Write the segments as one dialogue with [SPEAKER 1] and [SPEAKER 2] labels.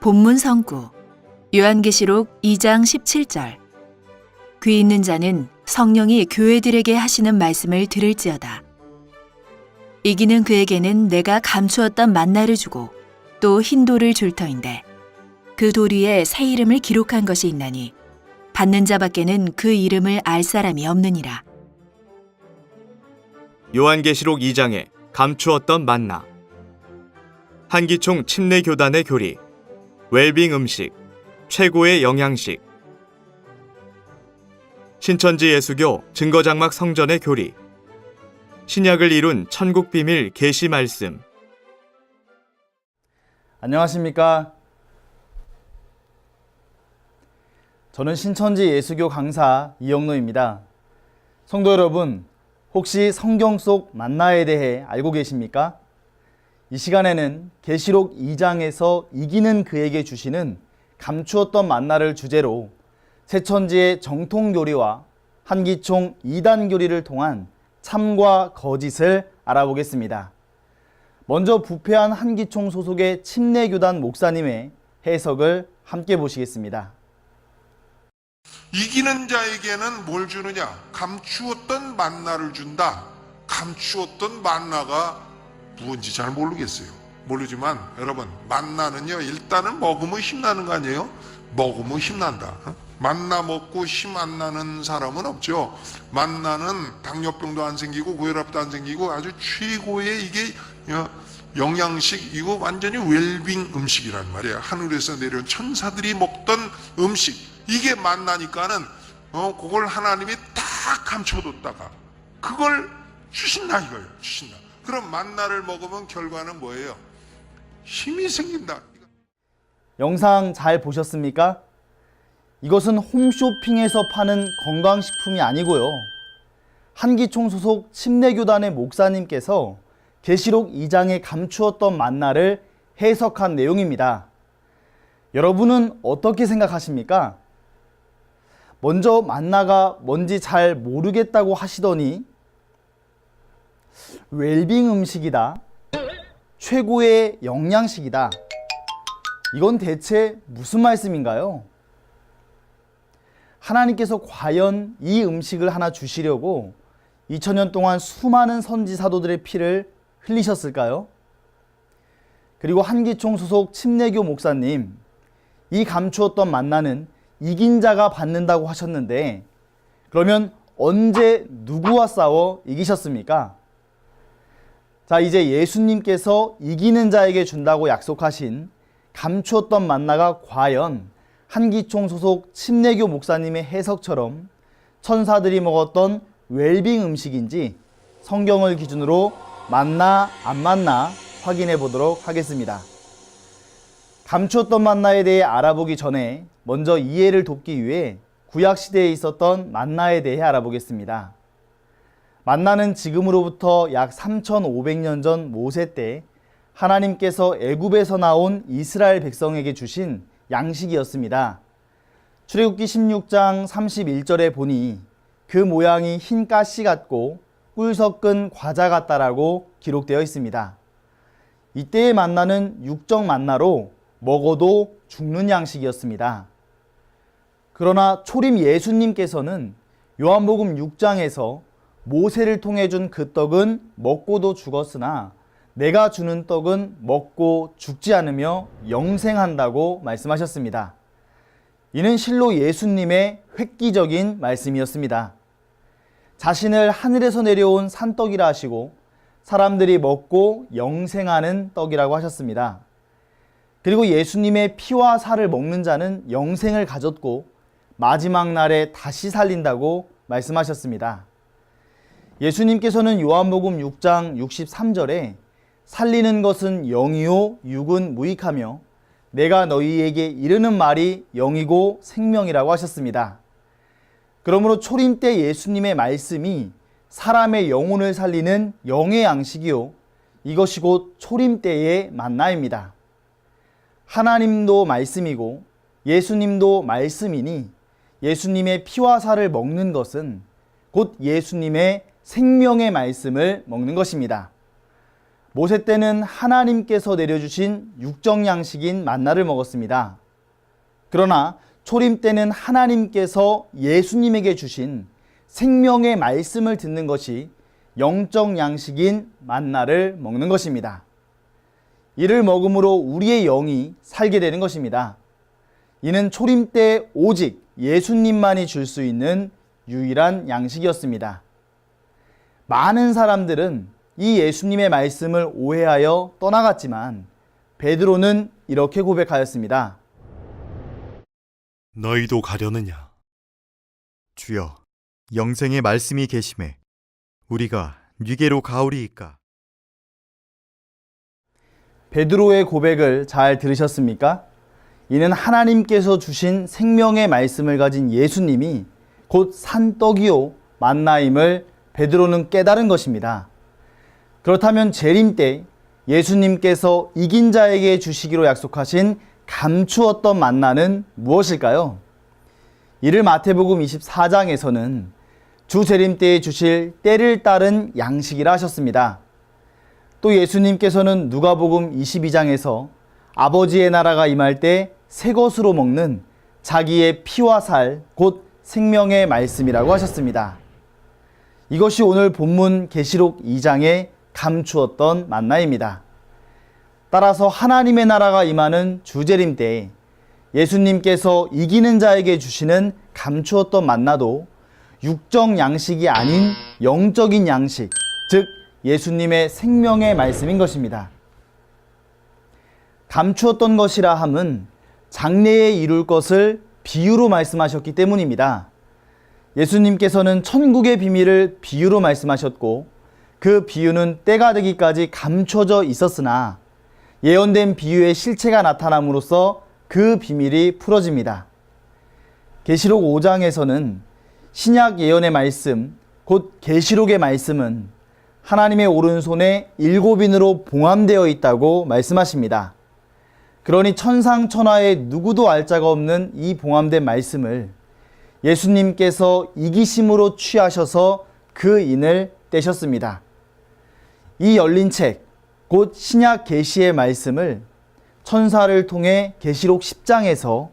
[SPEAKER 1] 본문 성구 요한계시록 2장 17절 귀 있는 자는 성령이 교회들에게 하시는 말씀을 들을지어다. 이기는 그에게는 내가 감추었던 만나를 주고 또 흰 돌을 줄 터인데 그 돌 위에 새 이름을 기록한 것이 있나니 받는 자밖에는 그 이름을 알 사람이 없느니라.
[SPEAKER 2] 요한계시록 2장에 감추었던 만나, 한기총 침례교단의 교리, 웰빙 음식, 최고의 영양식, 신천지 예수교 증거장막 성전의 교리, 신약을 이룬 천국 비밀 계시 말씀.
[SPEAKER 3] 안녕하십니까? 저는 신천지 예수교 강사 이영노입니다. 성도 여러분, 혹시 성경 속 만나에 대해 알고 계십니까? 이 시간에는 계시록 2장에서 이기는 그에게 주시는 감추었던 만나를 주제로 새천지의 정통 교리와 한기총 2단 교리를 통한 참과 거짓을 알아보겠습니다. 먼저 부패한 한기총 소속의 침례교단 목사님의 해석을 함께 보시겠습니다.
[SPEAKER 4] 이기는 자에게는 뭘 주느냐? 감추었던 만나를 준다. 감추었던 만나가 무엇인지 잘 모르겠어요. 모르지만 여러분, 만나는요, 일단은 먹으면 힘나는 거 아니에요? 먹으면 힘난다. 만나 먹고 힘 안 나는 사람은 없죠. 만나는 당뇨병도 안 생기고 고혈압도 안 생기고 아주 최고의 이게 영양식, 이거 완전히 웰빙 음식이란 말이에요. 하늘에서 내려온 천사들이 먹던 음식, 이게 만나니까는 그걸 하나님이 딱 감춰뒀다가 그걸 주신다 이거예요. 주신다. 그럼 만나를 먹으면 결과는 뭐예요? 힘이 생긴다.
[SPEAKER 3] 영상 잘 보셨습니까? 이것은 홈쇼핑에서 파는 건강식품이 아니고요. 한기총 소속 침례교단의 목사님께서 계시록 2장에 감추었던 만나를 해석한 내용입니다. 여러분은 어떻게 생각하십니까? 먼저 만나가 뭔지 잘 모르겠다고 하시더니 웰빙 음식이다, 최고의 영양식이다. 이건 대체 무슨 말씀인가요? 하나님께서 과연 이 음식을 하나 주시려고 2000년 동안 수많은 선지 사도들의 피를 흘리셨을까요? 그리고 한기총 소속 침례교 목사님, 이 감추었던 만나는 이긴 자가 받는다고 하셨는데 그러면 언제 누구와 싸워 이기셨습니까? 자, 이제 예수님께서 이기는 자에게 준다고 약속하신 감추었던 만나가 과연 한기총 소속 침례교 목사님의 해석처럼 천사들이 먹었던 웰빙 음식인지 성경을 기준으로 맞나 안 맞나 확인해 보도록 하겠습니다. 감추었던 만나에 대해 알아보기 전에 먼저 이해를 돕기 위해 구약시대에 있었던 만나에 대해 알아보겠습니다. 만나는 지금으로부터 약 3500년 전 모세 때 하나님께서 애굽에서 나온 이스라엘 백성에게 주신 양식이었습니다. 출애굽기 16장 31절에 보니 그 모양이 흰 가시 같고 꿀 섞은 과자 같다라고 기록되어 있습니다. 이때의 만나는 육적 만나로 먹어도 죽는 양식이었습니다. 그러나 초림 예수님께서는 요한복음 6장에서 모세를 통해 준 그 떡은 먹고도 죽었으나 내가 주는 떡은 먹고 죽지 않으며 영생한다고 말씀하셨습니다. 이는 실로 예수님의 획기적인 말씀이었습니다. 자신을 하늘에서 내려온 산떡이라 하시고 사람들이 먹고 영생하는 떡이라고 하셨습니다. 그리고 예수님의 피와 살을 먹는 자는 영생을 가졌고 마지막 날에 다시 살린다고 말씀하셨습니다. 예수님께서는 요한복음 6장 63절에 살리는 것은 영이요 육은 무익하며 내가 너희에게 이르는 말이 영이고 생명이라고 하셨습니다. 그러므로 초림 때 예수님의 말씀이 사람의 영혼을 살리는 영의 양식이요 이것이 곧 초림 때의 만나입니다. 하나님도 말씀이고 예수님도 말씀이니 예수님의 피와 살을 먹는 것은 곧 예수님의 생명의 말씀을 먹는 것입니다. 모세 때는 하나님께서 내려주신 육적 양식인 만나를 먹었습니다. 그러나 초림 때는 하나님께서 예수님에게 주신 생명의 말씀을 듣는 것이 영적 양식인 만나를 먹는 것입니다. 이를 먹음으로 우리의 영이 살게 되는 것입니다. 이는 초림 때 오직 예수님만이 줄 수 있는 유일한 양식이었습니다. 많은 사람들은 이 예수님의 말씀을 오해하여 떠나갔지만 베드로는 이렇게 고백하였습니다.
[SPEAKER 5] 너희도 가려느냐?
[SPEAKER 6] 주여, 영생의 말씀이 계심에 우리가 뉘게로 가오리이까?
[SPEAKER 3] 베드로의 고백을 잘 들으셨습니까? 이는 하나님께서 주신 생명의 말씀을 가진 예수님이 곧 산떡이요 만나임을 베드로는 깨달은 것입니다. 그렇다면 재림 때 예수님께서 이긴 자에게 주시기로 약속하신 감추었던 만나는 무엇일까요? 이를 마태복음 24장에서는 주 재림 때에 주실 때를 따른 양식이라 하셨습니다. 또 예수님께서는 누가복음 22장에서 아버지의 나라가 임할 때 새 것으로 먹는 자기의 피와 살 곧 생명의 말씀이라고 하셨습니다. 이것이 오늘 본문 계시록 2장에 감추었던 만나입니다. 따라서 하나님의 나라가 임하는 주재림 때에 예수님께서 이기는 자에게 주시는 감추었던 만나도 육적 양식이 아닌 영적인 양식, 즉 예수님의 생명의 말씀인 것입니다. 감추었던 것이라 함은 장래에 이룰 것을 비유로 말씀하셨기 때문입니다. 예수님께서는 천국의 비밀을 비유로 말씀하셨고 그 비유는 때가 되기까지 감춰져 있었으나 예언된 비유의 실체가 나타남으로써 그 비밀이 풀어집니다. 계시록 5장에서는 신약 예언의 말씀, 곧 계시록의 말씀은 하나님의 오른손에 7인으로 봉함되어 있다고 말씀하십니다. 그러니 천상천하에 누구도 알 자가 없는 이 봉함된 말씀을 예수님께서 이기심으로 취하셔서 그 인을 떼셨습니다. 이 열린 책, 곧 신약 계시의 말씀을 천사를 통해 계시록 10장에서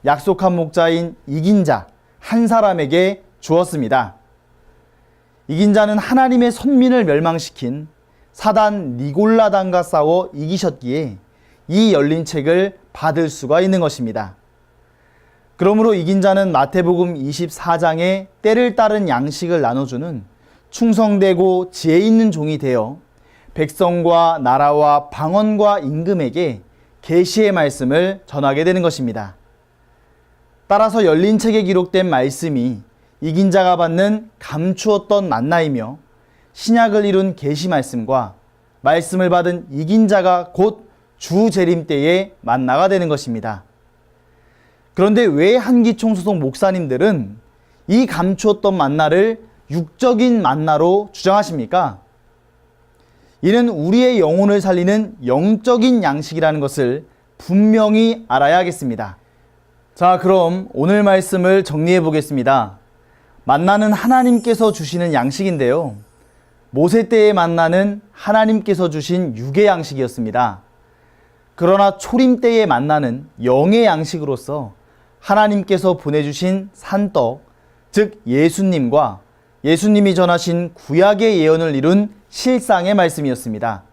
[SPEAKER 3] 약속한 목자인 이긴 자 한 사람에게 주었습니다. 이긴 자는 하나님의 선민을 멸망시킨 사단 니골라단과 싸워 이기셨기에 이 열린 책을 받을 수가 있는 것입니다. 그러므로 이긴 자는 마태복음 24장에 때를 따른 양식을 나눠주는 충성되고 지혜 있는 종이 되어 백성과 나라와 방언과 임금에게 계시의 말씀을 전하게 되는 것입니다. 따라서 열린 책에 기록된 말씀이 이긴 자가 받는 감추었던 만나이며 신약을 이룬 계시 말씀과 말씀을 받은 이긴 자가 곧 주 재림 때의 만나가 되는 것입니다. 그런데 왜 한기총 소속 목사님들은 이 감추었던 만나를 육적인 만나로 주장하십니까? 이는 우리의 영혼을 살리는 영적인 양식이라는 것을 분명히 알아야 하겠습니다. 자, 그럼 오늘 말씀을 정리해 보겠습니다. 만나는 하나님께서 주시는 양식인데요. 모세 때의 만나는 하나님께서 주신 육의 양식이었습니다. 그러나 초림 때의 만나는 영의 양식으로서 하나님께서 보내주신 산떡, 즉 예수님과 예수님이 전하신 구약의 예언을 이룬 실상의 말씀이었습니다.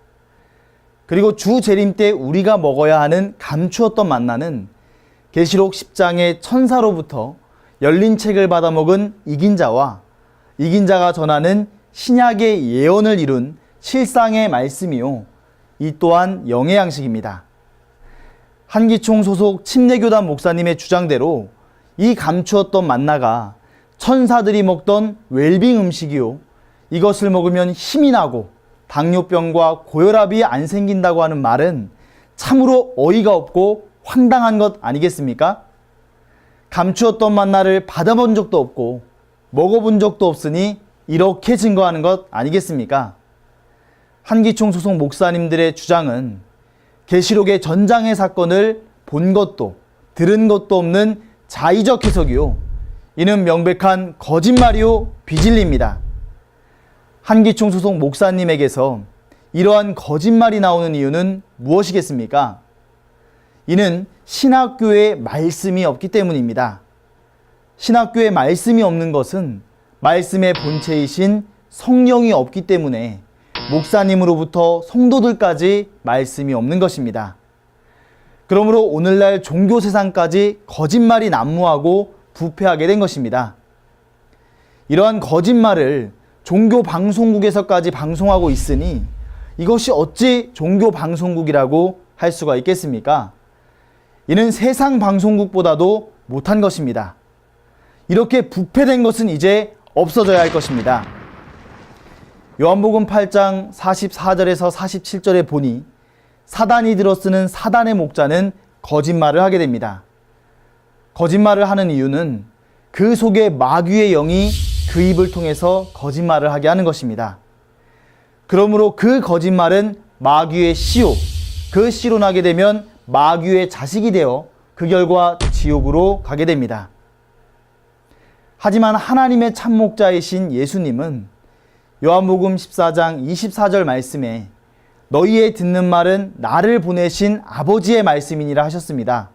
[SPEAKER 3] 그리고 주 재림 때 우리가 먹어야 하는 감추었던 만나는 계시록 10장의 천사로부터 열린 책을 받아 먹은 이긴 자와 이긴 자가 전하는 신약의 예언을 이룬 실상의 말씀이요, 이 또한 영의 양식입니다. 한기총 소속 침례교단 목사님의 주장대로 이 감추었던 만나가 천사들이 먹던 웰빙 음식이요, 이것을 먹으면 힘이 나고 당뇨병과 고혈압이 안 생긴다고 하는 말은 참으로 어이가 없고 황당한 것 아니겠습니까? 감추었던 만나를 받아본 적도 없고 먹어본 적도 없으니 이렇게 증거하는 것 아니겠습니까? 한기총 소속 목사님들의 주장은 계시록의 전장의 사건을 본 것도 들은 것도 없는 자의적 해석이요, 이는 명백한 거짓말이요 비진리입니다. 한기총 소속 목사님에게서 이러한 거짓말이 나오는 이유는 무엇이겠습니까? 이는 신학교에 말씀이 없기 때문입니다. 신학교에 말씀이 없는 것은 말씀의 본체이신 성령이 없기 때문에 목사님으로부터 성도들까지 말씀이 없는 것입니다. 그러므로 오늘날 종교 세상까지 거짓말이 난무하고 부패하게 된 것입니다. 이러한 거짓말을 종교 방송국에서까지 방송하고 있으니 이것이 어찌 종교 방송국이라고 할 수가 있겠습니까? 이는 세상 방송국보다도 못한 것입니다. 이렇게 부패된 것은 이제 없어져야 할 것입니다. 요한복음 8장 44절에서 47절에 보니 사단이 들어쓰는 사단의 목자는 거짓말을 하게 됩니다. 거짓말을 하는 이유는 그 속에 마귀의 영이 그 입을 통해서 거짓말을 하게 하는 것입니다. 그러므로 그 거짓말은 마귀의 씨요, 그 씨로 나게 되면 마귀의 자식이 되어 그 결과 지옥으로 가게 됩니다. 하지만 하나님의 참목자이신 예수님은 요한복음 14장 24절 말씀에 너희의 듣는 말은 나를 보내신 아버지의 말씀이니라 하셨습니다.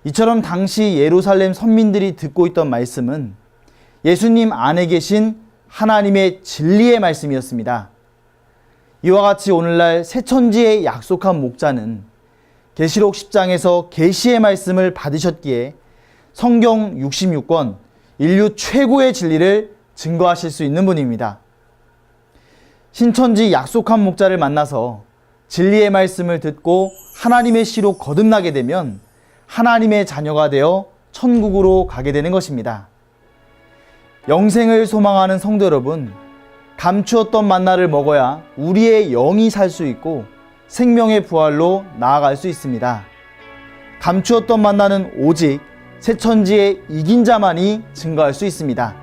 [SPEAKER 3] 이처럼 당시 예루살렘 선민들이 듣고 있던 말씀은 예수님 안에 계신 하나님의 진리의 말씀이었습니다. 이와 같이 오늘날 새천지에 약속한 목자는 계시록 10장에서 계시의 말씀을 받으셨기에 성경 66권, 인류 최고의 진리를 증거하실 수 있는 분입니다. 신천지 약속한 목자를 만나서 진리의 말씀을 듣고 하나님의 씨로 거듭나게 되면 하나님의 자녀가 되어 천국으로 가게 되는 것입니다. 영생을 소망하는 성도 여러분, 감추었던 만나를 먹어야 우리의 영이 살 수 있고 생명의 부활로 나아갈 수 있습니다. 감추었던 만나는 오직 새천지의 이긴 자만이 증거할 수 있습니다.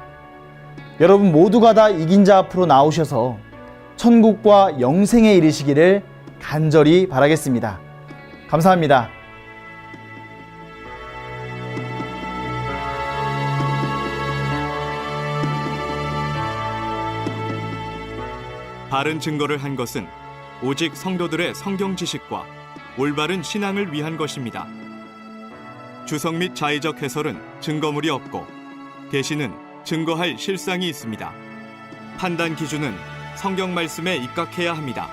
[SPEAKER 3] 여러분 모두가 다 이긴 자 앞으로 나오셔서 천국과 영생에 이르시기를 간절히 바라겠습니다. 감사합니다.
[SPEAKER 2] 바른 증거를 한 것은 오직 성도들의 성경 지식과 올바른 신앙을 위한 것입니다. 주석 및 자의적 해설은 증거물이 없고 계시는 증거할 실상이 있습니다. 판단 기준은 성경 말씀에 입각해야 합니다.